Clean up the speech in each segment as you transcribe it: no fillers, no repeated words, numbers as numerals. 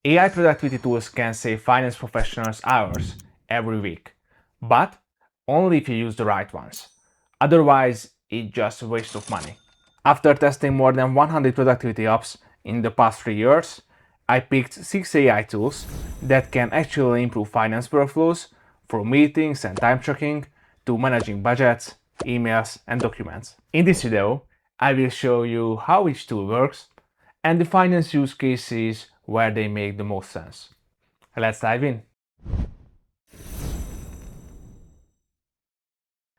AI productivity tools can save finance professionals hours every week, but only if you use the right ones. Otherwise, it's just a waste of money. After testing more than 100 productivity apps in the past 3 years, I picked 6 AI tools that can actually improve finance workflows, from meetings and time tracking to managing budgets, emails, and documents. In this video, I will show you how each tool works and the finance use cases where they make the most sense. Let's dive in.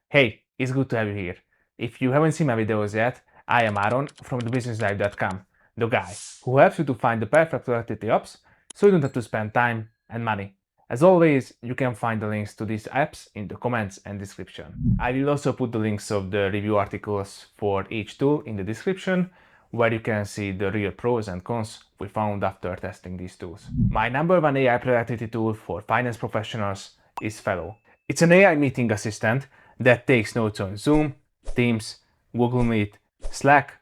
Hey, it's good to have you here. If you haven't seen my videos yet, I am Aaron from thebusinessdive.com, the guy who helps you to find the perfect productivity apps so you don't have to spend time and money. As always, you can find the links to these apps in the comments and description. I will also put the links of the review articles for each tool in the description, where you can see the real pros and cons we found after testing these tools. My number one AI productivity tool for finance professionals is Fellow. It's an AI meeting assistant that takes notes on Zoom, Teams, Google Meet, Slack,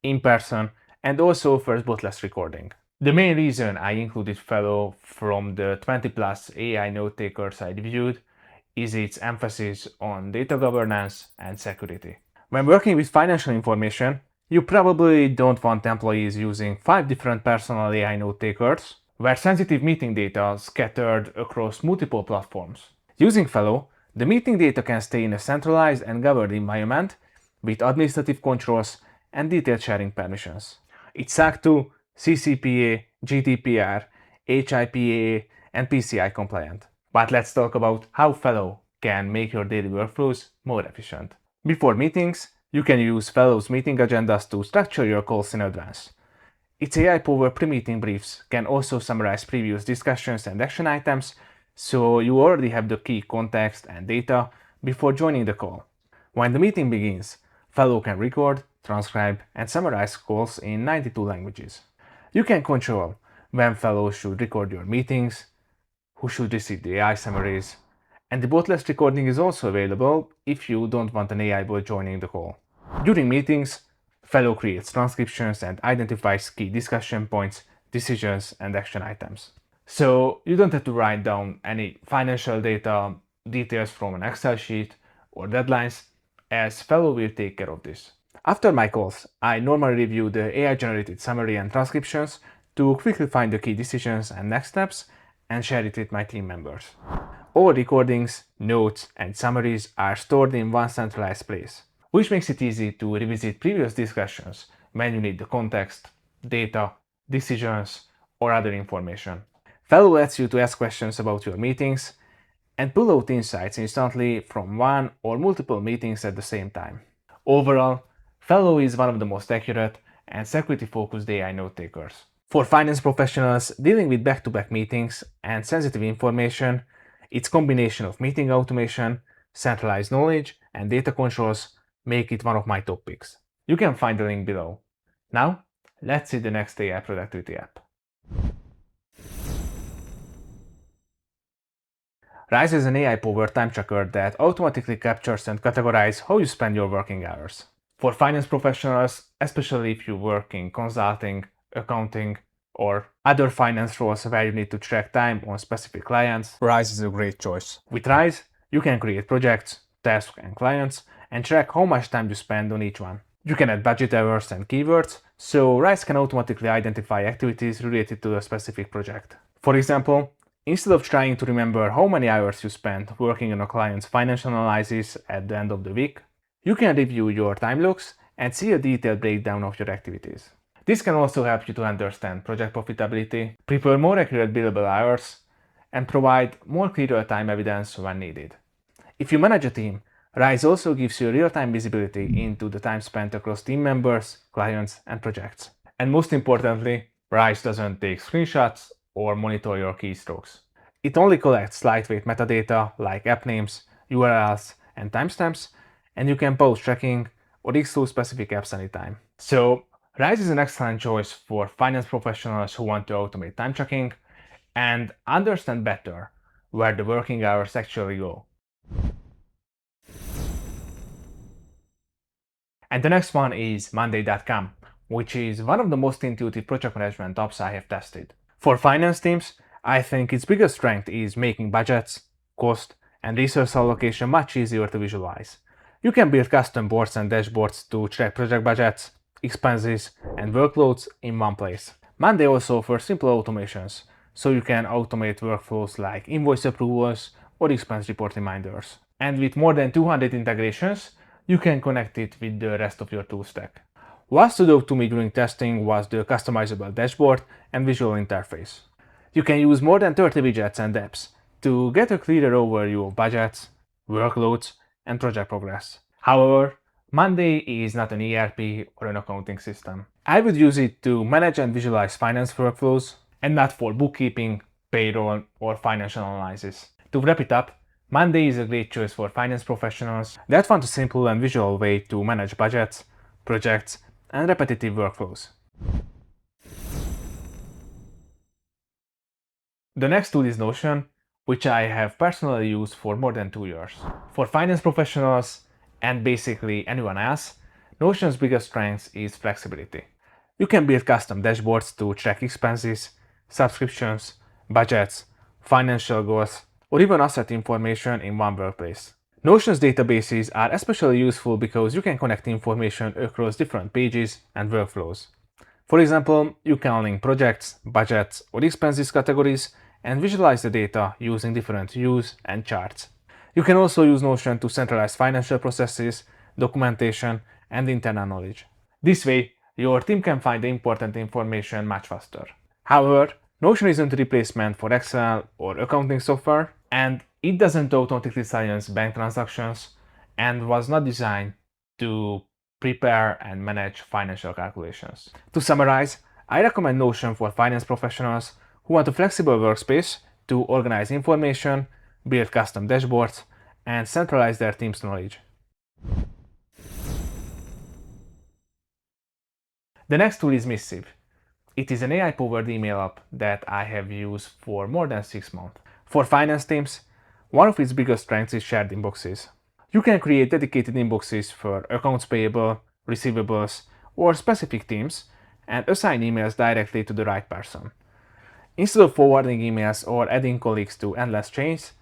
in person, and also offers botless recording. The main reason I included Fellow from the 20 plus AI note takers I reviewed is its emphasis on data governance and security. When working with financial information, you probably don't want employees using 5 different personal AI note takers, where sensitive meeting data is scattered across multiple platforms. Using Fellow, the meeting data can stay in a centralized and governed environment with administrative controls and detailed sharing permissions. It's SOC 2, CCPA, GDPR, HIPAA, and PCI compliant. But let's talk about how Fellow can make your daily workflows more efficient. Before meetings, you can use Fellow's meeting agendas to structure your calls in advance. Its AI-powered pre-meeting briefs can also summarize previous discussions and action items, so you already have the key context and data before joining the call. When the meeting begins, Fellow can record, transcribe, and summarize calls in 92 languages. You can control when Fellow should record your meetings, who should receive the AI summaries, and the botless recording is also available if you don't want an AI bot joining the call. During meetings, Fellow creates transcriptions and identifies key discussion points, decisions, and action items. So you don't have to write down any financial data, details from an Excel sheet, or deadlines, as Fellow will take care of this. After my calls, I normally review the AI-generated summary and transcriptions to quickly find the key decisions and next steps and share it with my team members. All recordings, notes, and summaries are stored in one centralized place, which makes it easy to revisit previous discussions when you need the context, data, decisions, or other information. Fellow lets you to ask questions about your meetings and pull out insights instantly from one or multiple meetings at the same time. Overall, Fellow is one of the most accurate and security-focused AI note takers. For finance professionals dealing with back-to-back meetings and sensitive information, its combination of meeting automation, centralized knowledge, and data controls make it one of my top picks. You can find the link below. Now, let's see the next AI productivity app. Rize is an AI-powered time tracker that automatically captures and categorizes how you spend your working hours. For finance professionals, especially if you work in consulting, accounting, or other finance roles where you need to track time on specific clients, Rize is a great choice. With Rize, you can create projects, tasks, and clients, and track how much time you spend on each one. You can add budget hours and keywords, so Rize can automatically identify activities related to a specific project. For example, instead of trying to remember how many hours you spent working on a client's financial analysis at the end of the week, you can review your time logs and see a detailed breakdown of your activities. This can also help you to understand project profitability, prepare more accurate billable hours, and provide more clear time evidence when needed. If you manage a team, Rize also gives you real-time visibility into the time spent across team members, clients, and projects. And most importantly, Rize doesn't take screenshots or monitor your keystrokes. It only collects lightweight metadata like app names, URLs, and timestamps, and you can pause tracking or exclude specific apps anytime. So, Rize is an excellent choice for finance professionals who want to automate time tracking and understand better where the working hours actually go. And the next one is Monday.com, which is one of the most intuitive project management apps I have tested. For finance teams, I think its biggest strength is making budgets, cost, and resource allocation much easier to visualize. You can build custom boards and dashboards to track project budgets, expenses, and workloads in one place. Monday also offers simple automations, so you can automate workflows like invoice approvals or expense report reminders. And with more than 200 integrations, you can connect it with the rest of your tool stack. What stood out to me during testing was the customizable dashboard and visual interface. You can use more than 30 widgets and apps to get a clearer overview of budgets, workloads, and project progress. However, Monday is not an ERP or an accounting system. I would use it to manage and visualize finance workflows and not for bookkeeping, payroll, or financial analysis. To wrap it up, Monday is a great choice for finance professionals that want a simple and visual way to manage budgets, projects, and repetitive workflows. The next tool is Notion, which I have personally used for more than 2 years. For finance professionals and basically anyone else, Notion's biggest strength is flexibility. You can build custom dashboards to track expenses, subscriptions, budgets, financial goals, or even asset information in one workplace. Notion's databases are especially useful because you can connect information across different pages and workflows. For example, you can link projects, budgets, or expenses categories and visualize the data using different views and charts. You can also use Notion to centralize financial processes, documentation, and internal knowledge. This way, your team can find the important information much faster. However, Notion isn't a replacement for Excel or accounting software, and it doesn't automatically silence bank transactions and was not designed to prepare and manage financial calculations. To summarize, I recommend Notion for finance professionals who want a flexible workspace to organize information, build custom dashboards, and centralize their team's knowledge. The next tool is Missive. It is an AI-powered email app that I have used for more than 6 months. For finance teams, one of its biggest strengths is shared inboxes. You can create dedicated inboxes for accounts payable, receivables, or specific teams and assign emails directly to the right person. Instead of forwarding emails or adding colleagues to endless chains,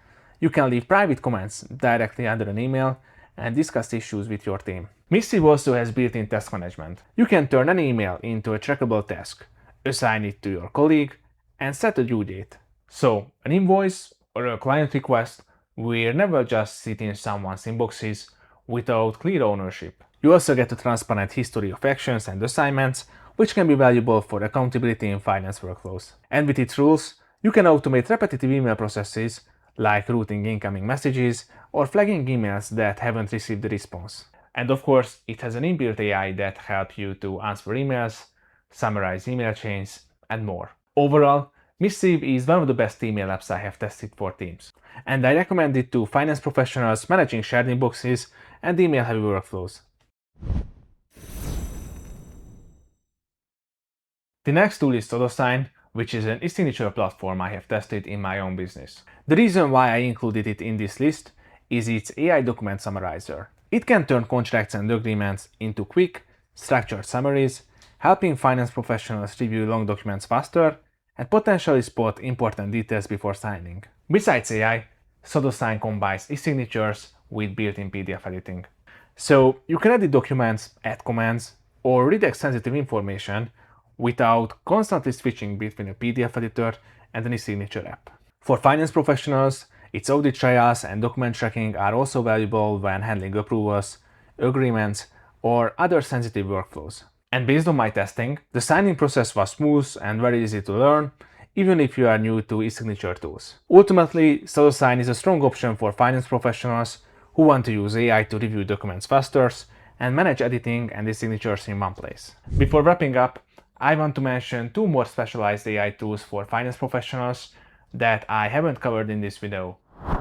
you can leave private comments directly under an email and discuss issues with your team. Missive also has built-in task management. You can turn an email into a trackable task, assign it to your colleague, and set a due date. So, an invoice or a client request will never just sit in someone's inboxes without clear ownership. You also get a transparent history of actions and assignments, which can be valuable for accountability in finance workflows. And with its rules, you can automate repetitive email processes like routing incoming messages or flagging emails that haven't received a response. And of course, it has an inbuilt AI that helps you to answer emails, summarize email chains, and more. Overall, Missive is one of the best email apps I have tested for teams, and I recommend it to finance professionals managing shared inboxes and email-heavy workflows. The next tool is Xodo, which is an e-signature platform I have tested in my own business. The reason why I included it in this list is its AI document summarizer. It can turn contracts and agreements into quick, structured summaries, helping finance professionals review long documents faster and potentially spot important details before signing. Besides AI, Xodo combines e-signatures with built-in PDF editing. So you can edit documents, add commands, or redact sensitive information without constantly switching between a PDF editor and an e-signature app. For finance professionals, its audit trials and document tracking are also valuable when handling approvals, agreements, or other sensitive workflows. And based on my testing, the signing process was smooth and very easy to learn, even if you are new to e-signature tools. Ultimately, Xodo is a strong option for finance professionals who want to use AI to review documents faster and manage editing and e-signatures in one place. Before wrapping up, I want to mention 2 more specialized AI tools for finance professionals that I haven't covered in this video.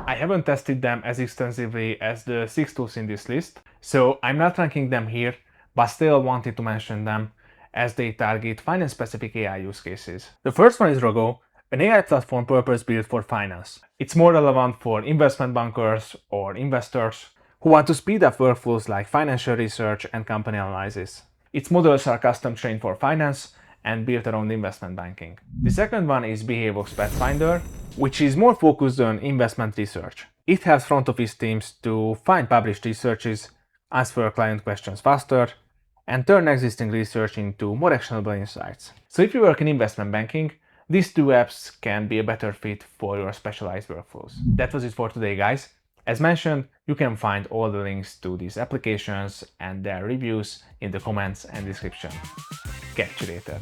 I haven't tested them as extensively as the 6 tools in this list, so I'm not ranking them here, but still wanted to mention them as they target finance-specific AI use cases. The first one is Xodo, an AI platform purpose-built for finance. It's more relevant for investment bankers or investors who want to speed up workflows like financial research and company analysis. Its models are custom trained for finance and built around investment banking. The second one is Behavior's Pathfinder, which is more focused on investment research. It helps front office teams to find published researches, answer client questions faster, and turn existing research into more actionable insights. So if you work in investment banking, these two apps can be a better fit for your specialized workflows. That was it for today, guys. As mentioned, you can find all the links to these applications and their reviews in the comments and description. Catch you later.